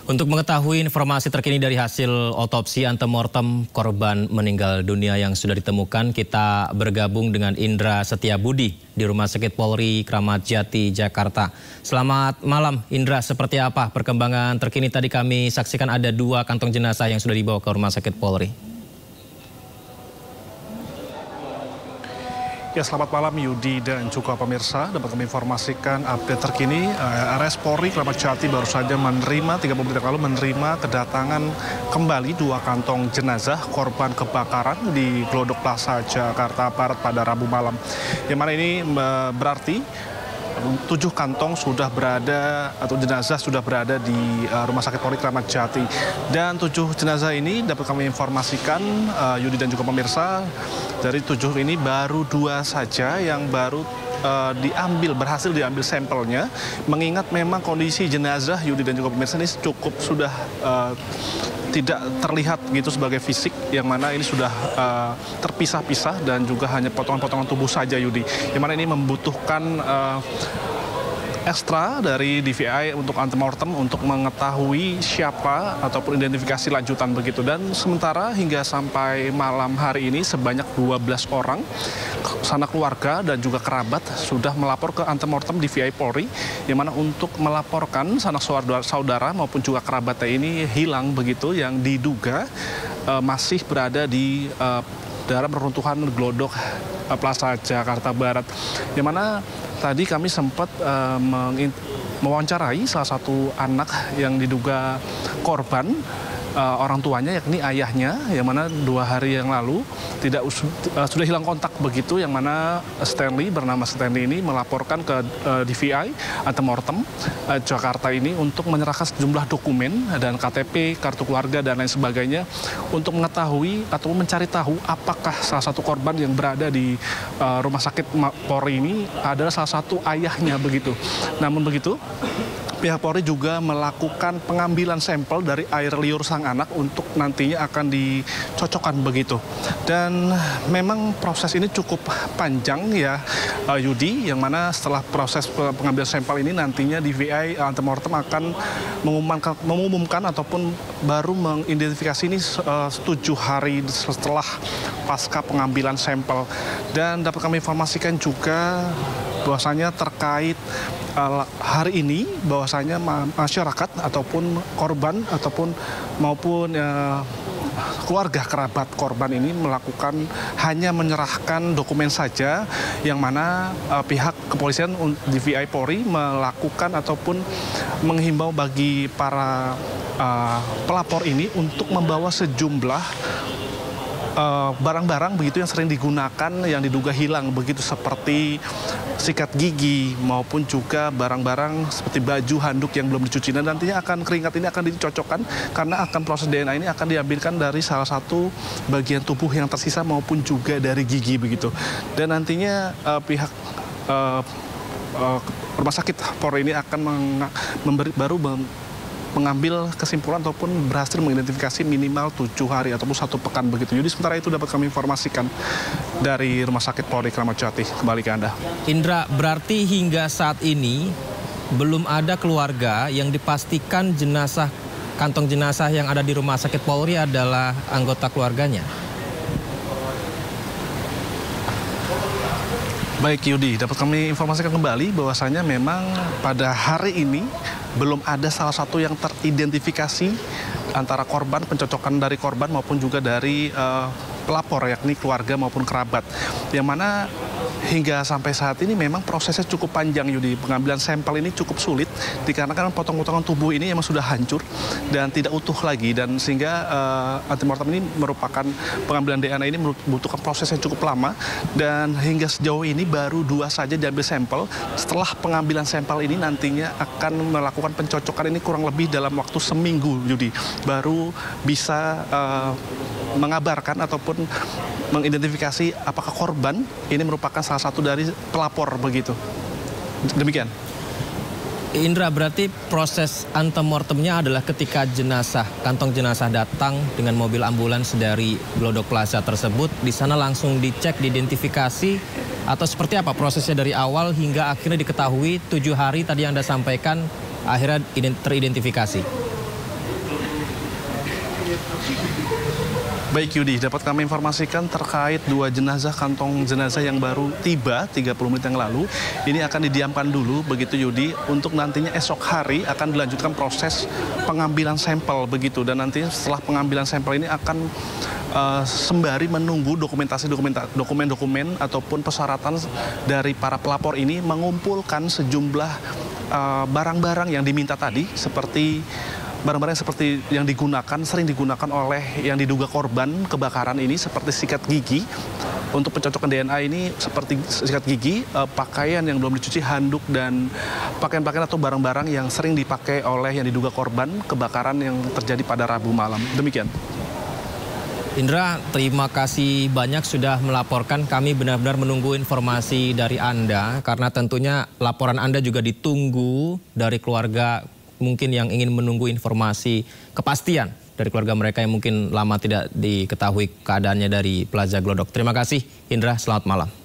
Untuk mengetahui informasi terkini dari hasil otopsi antemortem korban meninggal dunia yang sudah ditemukan, kita bergabung dengan Indra Setiabudi di Rumah Sakit Polri Kramat Jati, Jakarta. Selamat malam Indra, seperti apa perkembangan terkini? Tadi kami saksikan ada 2 kantong jenazah yang sudah dibawa ke Rumah Sakit Polri. Ya, selamat malam Yudi dan juga pemirsa. Dapat kami informasikan update terkini. RS Polri Kramat Jati baru saja menerima 30 menit lalu menerima kedatangan kembali 2 kantong jenazah korban kebakaran di Glodok Plaza Jakarta Barat pada Rabu malam. Yang mana ini berarti 7 kantong sudah berada atau jenazah sudah berada di Rumah Sakit Polri Kramat Jati. Dan 7 jenazah ini dapat kami informasikan Yudi dan juga pemirsa, dari 7 ini baru 2 saja yang baru berhasil diambil sampelnya. Mengingat memang kondisi jenazah Yudi dan juga pemirsa ini cukup sudah tidak terlihat gitu sebagai fisik, yang mana ini sudah terpisah-pisah dan juga hanya potongan-potongan tubuh saja Yudi. Yang mana ini membutuhkan ekstra dari DVI untuk antemortem untuk mengetahui siapa ataupun identifikasi lanjutan begitu. Dan sementara hingga sampai malam hari ini sebanyak 12 orang sanak keluarga dan juga kerabat sudah melapor ke antemortem DVI Polri, yang mana untuk melaporkan sanak saudara maupun juga kerabatnya ini hilang begitu, yang diduga masih berada di dalam reruntuhan Glodok Plaza Jakarta Barat. Yang mana tadi kami sempat mewawancarai salah satu anak yang diduga korban, orang tuanya yakni ayahnya, yang mana 2 hari yang lalu sudah hilang kontak begitu, yang mana Stanley, bernama Stanley ini melaporkan ke DVI antemortem Jakarta ini untuk menyerahkan sejumlah dokumen dan KTP, kartu keluarga dan lain sebagainya untuk mengetahui atau mencari tahu apakah salah satu korban yang berada di Rumah Sakit Polri ini adalah salah satu ayahnya begitu. Namun begitu, pihak Polri juga melakukan pengambilan sampel dari air liur sang anak untuk nantinya akan dicocokkan begitu. Dan memang proses ini cukup panjang ya Yudi, yang mana setelah proses pengambilan sampel ini nantinya DVI antemortem akan mengumumkan ataupun baru mengidentifikasi ini 7 hari setelah pasca pengambilan sampel. Dan dapat kami informasikan juga bahwasanya terkait hari ini, bahwasanya masyarakat ataupun korban ataupun maupun keluarga kerabat korban ini hanya menyerahkan dokumen saja, yang mana pihak kepolisian DVI Polri melakukan ataupun menghimbau bagi para pelapor ini untuk membawa sejumlah barang-barang begitu yang sering digunakan yang diduga hilang begitu, seperti sikat gigi maupun juga barang-barang seperti baju, handuk yang belum dicuci. Dan nantinya keringat ini akan dicocokkan karena akan proses DNA ini akan diambilkan dari salah satu bagian tubuh yang tersisa maupun juga dari gigi begitu. Dan nantinya pihak Rumah Sakit Polri ini akan mengambil kesimpulan ataupun berhasil mengidentifikasi minimal 7 hari ataupun 1 pekan begitu. Jadi sementara itu dapat kami informasikan dari Rumah Sakit Polri Kramat Jati. Kembali ke Anda. Indra, berarti hingga saat ini belum ada keluarga yang dipastikan kantong jenazah yang ada di Rumah Sakit Polri adalah anggota keluarganya? Baik Yudi, dapat kami informasikan kembali bahwasanya memang pada hari ini belum ada salah satu yang teridentifikasi antara korban, pencocokan dari korban maupun juga dari pelapor, yakni keluarga maupun kerabat. Yang mana hingga sampai saat ini memang prosesnya cukup panjang Yudi. Pengambilan sampel ini cukup sulit dikarenakan potong-potongan tubuh ini memang sudah hancur dan tidak utuh lagi, dan sehingga antemortem ini merupakan pengambilan DNA ini membutuhkan proses yang cukup lama, dan hingga sejauh ini baru 2 saja diambil sampel. Setelah pengambilan sampel ini nantinya akan melakukan pencocokan ini kurang lebih dalam waktu seminggu Yudi, baru bisa mengabarkan ataupun mengidentifikasi apakah korban ini merupakan salah satu dari pelapor begitu. Demikian. Indra, berarti proses antemortemnya adalah ketika kantong jenazah datang dengan mobil ambulans dari Glodok Plaza tersebut, di sana langsung dicek, diidentifikasi, atau seperti apa prosesnya dari awal hingga akhirnya diketahui 7 hari tadi yang Anda sampaikan akhirnya teridentifikasi? Baik Yudi, dapat kami informasikan terkait 2 jenazah kantong jenazah yang baru tiba 30 menit yang lalu. Ini akan didiamkan dulu begitu Yudi, untuk nantinya esok hari akan dilanjutkan proses pengambilan sampel begitu. Dan nantinya setelah pengambilan sampel ini akan sembari menunggu dokumen-dokumen ataupun persyaratan dari para pelapor ini mengumpulkan sejumlah barang-barang yang diminta tadi, seperti barang-barang seperti yang sering digunakan oleh yang diduga korban kebakaran ini, seperti sikat gigi. Untuk pencocokan DNA ini seperti sikat gigi, pakaian yang belum dicuci, handuk, dan pakaian-pakaian atau barang-barang yang sering dipakai oleh yang diduga korban kebakaran yang terjadi pada Rabu malam. Demikian. Indra, terima kasih banyak sudah melaporkan. Kami benar-benar menunggu informasi dari Anda, karena tentunya laporan Anda juga ditunggu dari keluarga mungkin yang ingin menunggu informasi kepastian dari keluarga mereka yang mungkin lama tidak diketahui keadaannya dari Plaza Glodok. Terima kasih Indra, selamat malam.